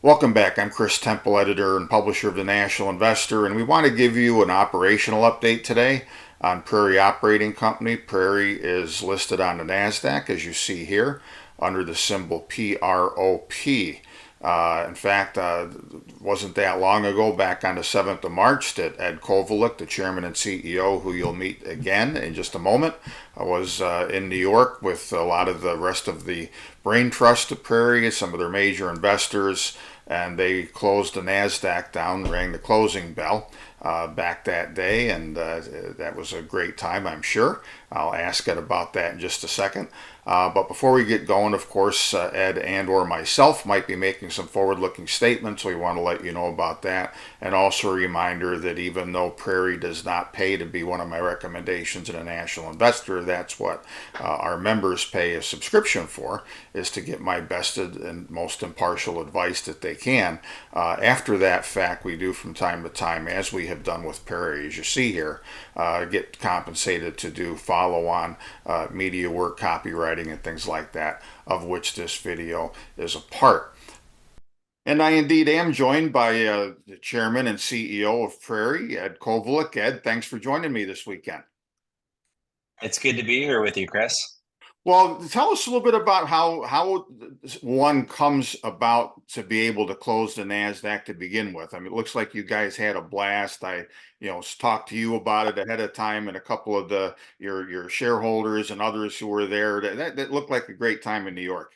Welcome back. I'm Chris Temple, editor and publisher of the National Investor, and we want to give you an operational update today on Prairie Operating Company. Prairie is listed on the NASDAQ, as you see here, under the symbol PROP. In fact, wasn't that long ago, back on the 7th of March, that Ed Kovalik, the chairman and CEO, who you'll meet again in just a moment, was in New York with a lot of the rest of the brain trust of Prairie, some of their major investors, and they closed the NASDAQ down, rang the closing bell back that day, and that was a great time, I'm sure. I'll ask Ed about that in just a second. But before we get going, of course, Ed and or myself might be making some forward-looking statements. We want to let you know about that. And also a reminder that even though Prairie does not pay to be one of my recommendations in a national investor, that's what our members pay a subscription for, is to get my best and most impartial advice that they can. After that fact, we do from time to time, as we have done with Prairie, as you see here, get compensated to do follow-on media work, copyright, and things like that, of which this video is a part. And I indeed am joined by the chairman and CEO of Prairie, Ed Kovalik. Ed, thanks for joining me this weekend. It's good to be here with you, Chris. Well, tell us a little bit about how one comes about to be able to close the NASDAQ to begin with. I mean, it looks like you guys had a blast. I, talked to you about it ahead of time, and a couple of your shareholders and others who were there. That looked like a great time in New York.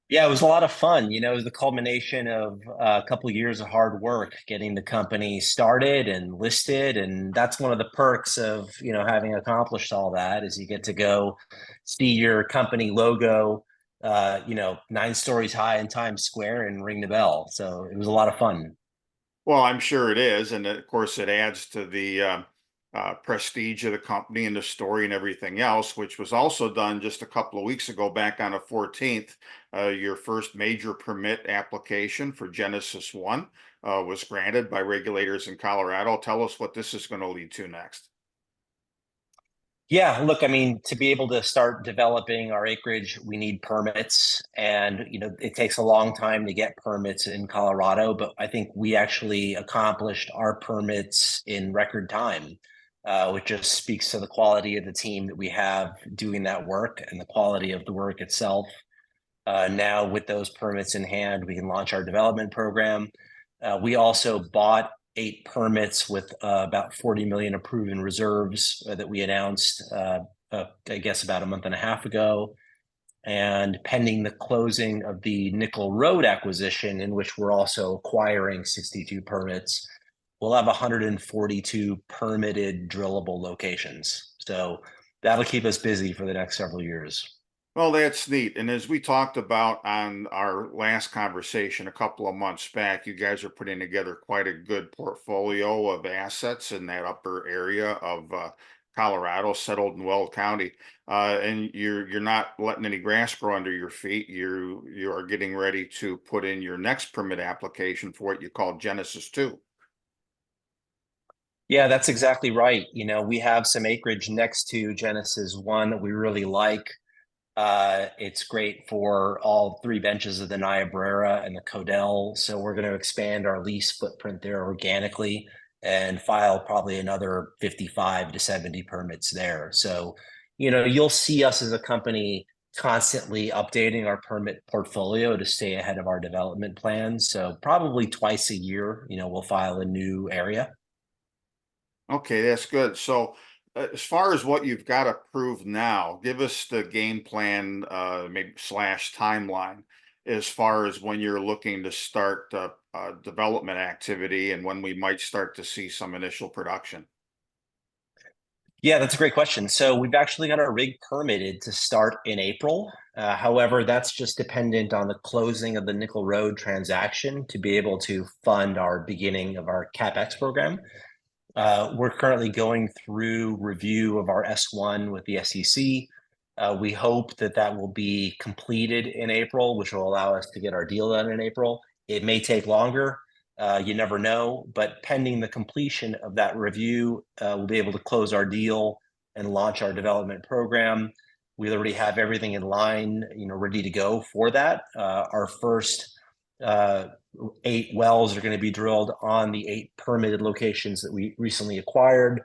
Yeah, it was a lot of fun. It was the culmination of a couple of years of hard work getting the company started and listed. And that's one of the perks of, having accomplished all that is you get to go see your company logo, 9 stories high in Times Square and ring the bell. So it was a lot of fun. Well, I'm sure it is, and of course, it adds to the prestige of the company and the story and everything else, which was also done just a couple of weeks ago, back on the 14th. Your first major permit application for Genesis One was granted by regulators in Colorado. Tell us what this is going to lead to next. Yeah, look, I mean, to be able to start developing our acreage, we need permits. And, it takes a long time to get permits in Colorado, but I think we actually accomplished our permits in record time, which just speaks to the quality of the team that we have doing that work and the quality of the work itself. Now, with those permits in hand, we can launch our development program. We also bought 8 permits with about 40 million approved in reserves that we announced, I guess, about a month and a half ago. And pending the closing of the Nickel Road acquisition, in which we're also acquiring 62 permits, we'll have 142 permitted drillable locations. So that'll keep us busy for the next several years. Well, that's neat. And as we talked about on our last conversation a couple of months back, you guys are putting together quite a good portfolio of assets in that upper area of Colorado, settled in Weld County. And you're not letting any grass grow under your feet. You are getting ready to put in your next permit application for what you call Genesis 2. Yeah, that's exactly right. We have some acreage next to Genesis One that we really like. It's great for all 3 benches of the Niobrara and the Codell. So we're going to expand our lease footprint there organically and file probably another 55 to 70 permits there. So, you'll see us as a company constantly updating our permit portfolio to stay ahead of our development plans. So probably twice a year, we'll file a new area. Okay, that's good. So, as far as what you've got approved now, give us the game plan, maybe slash timeline, as far as when you're looking to start development activity and when we might start to see some initial production. Yeah, that's a great question. So we've actually got our rig permitted to start in April. However, that's just dependent on the closing of the Nickel Road transaction to be able to fund our beginning of our CapEx program. We're currently going through review of our S1 with the SEC. We hope that that will be completed in April, which will allow us to get our deal done in April. It may take longer. You never know, but pending the completion of that review, we'll be able to close our deal and launch our development program. We already have everything in line, ready to go for that. Our first uh, 8 wells are going to be drilled on the 8 permitted locations that we recently acquired.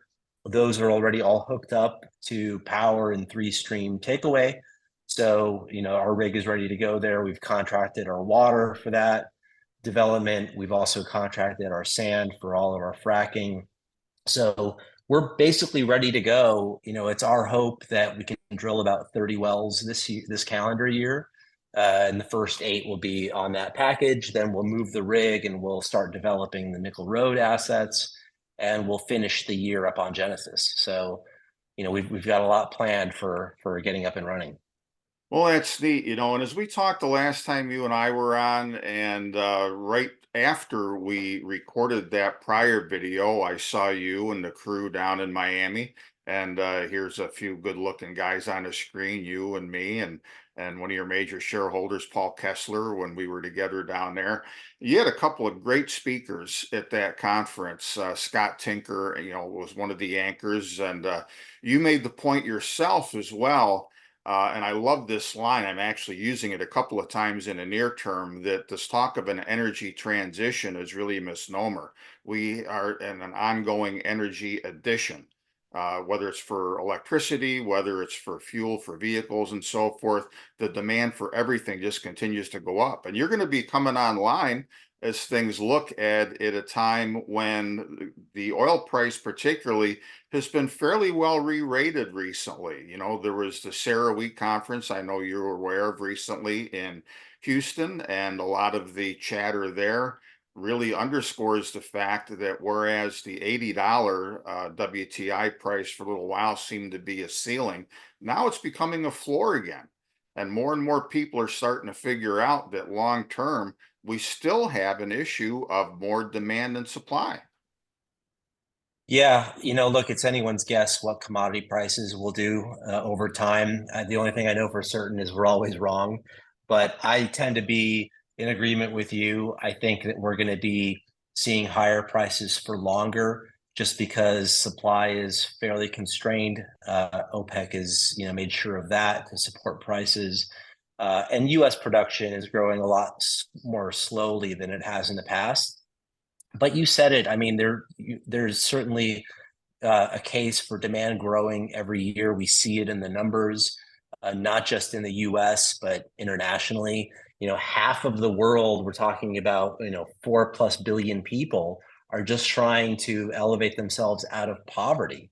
Those are already all hooked up to power and 3-stream takeaway. So, our rig is ready to go there. We've contracted our water for that development. We've also contracted our sand for all of our fracking. So we're basically ready to go. It's our hope that we can drill about 30 wells this calendar year. And the first 8 will be on that package. Then we'll move the rig and we'll start developing the Nickel Road assets, and we'll finish the year up on Genesis. So, we've got a lot planned for getting up and running. Well, that's neat, and as we talked the last time you and I were on, and right after we recorded that prior video, I saw you and the crew down in Miami, and here's a few good-looking guys on the screen, you and me, and one of your major shareholders, Paul Kessler, when we were together down there. You had a couple of great speakers at that conference. Scott Tinker, was one of the anchors, and you made the point yourself as well. And I love this line. I'm actually using it a couple of times in the near term, that this talk of an energy transition is really a misnomer. We are in an ongoing energy addition, whether it's for electricity, whether it's for fuel for vehicles and so forth. The demand for everything just continues to go up. And you're going to be coming online as things look at a time when the oil price particularly has been fairly well re-rated recently. There was the CERAWeek conference I know you're aware of recently in Houston, and a lot of the chatter there really underscores the fact that whereas the $80 WTI price for a little while seemed to be a ceiling, now it's becoming a floor again. And more people are starting to figure out that long term, we still have an issue of more demand than supply. Yeah, look, it's anyone's guess what commodity prices will do over time. The only thing I know for certain is we're always wrong, but I tend to be in agreement with you. I think that we're going to be seeing higher prices for longer just because supply is fairly constrained. OPEC is, made sure of that to support prices. And US production is growing a lot more slowly than it has in the past. But you said it. I mean, there's certainly a case for demand growing every year. We see it in the numbers, not just in the U.S. but internationally. Half of the world, we're talking about, 4+ billion people are just trying to elevate themselves out of poverty,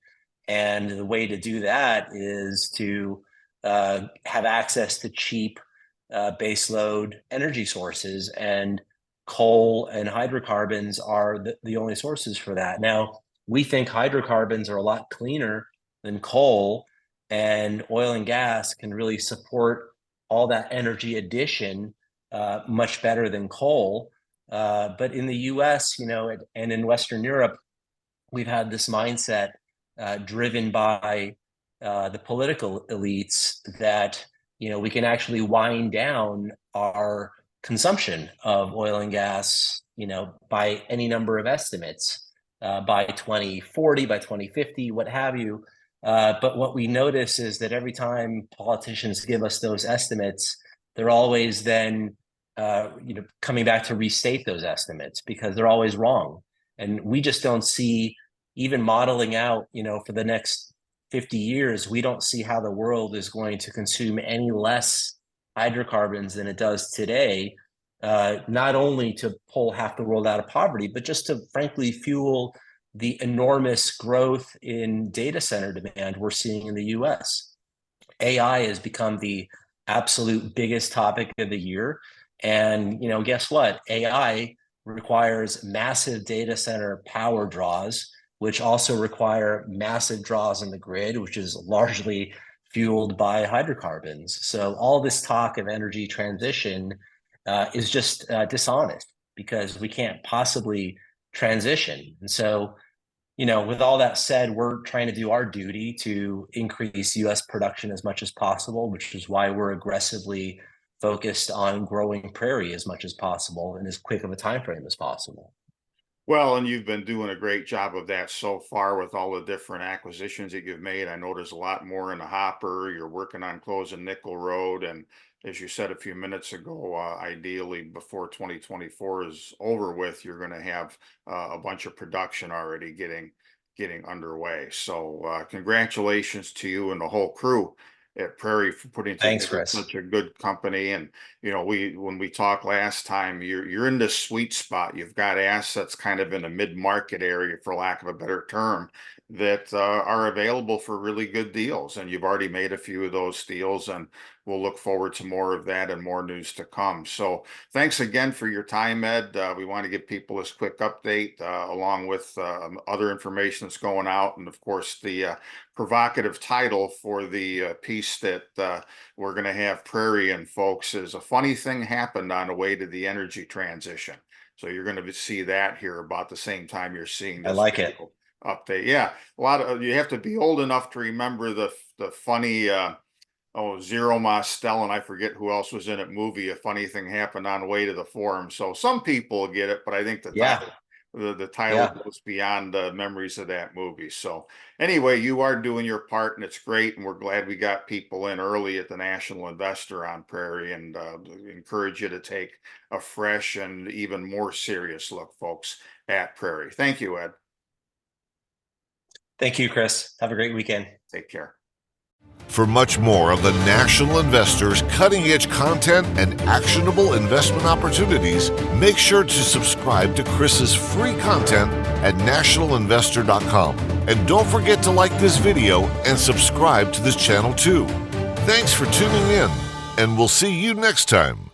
and the way to do that is to have access to cheap baseload energy sources, and coal and hydrocarbons are the only sources for that. Now, we think hydrocarbons are a lot cleaner than coal, and oil and gas can really support all that energy addition much better than coal. But in the US, and in Western Europe, we've had this mindset driven by the political elites that we can actually wind down our consumption of oil and gas, by any number of estimates, by 2040, by 2050, what have you. But what we notice is that every time politicians give us those estimates, they're always then, coming back to restate those estimates because they're always wrong. And we just don't see, even modeling out, for the next 50 years, we don't see how the world is going to consume any less hydrocarbons than it does today, not only to pull half the world out of poverty, but just to frankly fuel the enormous growth in data center demand we're seeing in the US. AI has become the absolute biggest topic of the year. And, guess what? AI requires massive data center power draws, which also require massive draws in the grid, which is largely fueled by hydrocarbons. So all this talk of energy transition is just dishonest because we can't possibly transition. And so, with all that said, we're trying to do our duty to increase US production as much as possible, which is why we're aggressively focused on growing Prairie as much as possible in as quick of a time frame as possible. Well, and you've been doing a great job of that so far with all the different acquisitions that you've made. I know there's a lot more in the hopper. You're working on closing Nickel Road and as you said a few minutes ago, ideally before 2024 is over with, you're going to have a bunch of production already getting underway. So congratulations to you and the whole crew at Prairie for putting Thanks, together Chris. such a good company. And when we talked last time, you're in this sweet spot. You've got assets kind of in a mid-market area, for lack of a better term, that are available for really good deals. And you've already made a few of those deals, and we'll look forward to more of that and more news to come. So thanks again for your time, Ed. We want to give people this quick update along with other information that's going out. And of course, the provocative title for the piece that we're going to have Prairie in, folks, is "A Funny Thing Happened on the Way to the Energy Transition." So you're going to see that here about the same time you're seeing I this like it. video update. Yeah, a lot of you have to be old enough to remember the funny Zero Mostel, and I forget who else was in it, movie "A Funny Thing Happened on the Way to the Forum." So some people get it, but I think Yeah. the title Yeah. goes beyond the memories of that movie. So anyway, you are doing your part, and it's great, and we're glad we got people in early at the National Investor on Prairie, and encourage you to take a fresh and even more serious look, folks, at Prairie. Thank you, Ed. Thank you, Chris. Have a great weekend. Take care. For much more of the National Investor's cutting-edge content and actionable investment opportunities, make sure to subscribe to Chris's free content at nationalinvestor.com. And don't forget to like this video and subscribe to this channel too. Thanks for tuning in, and we'll see you next time.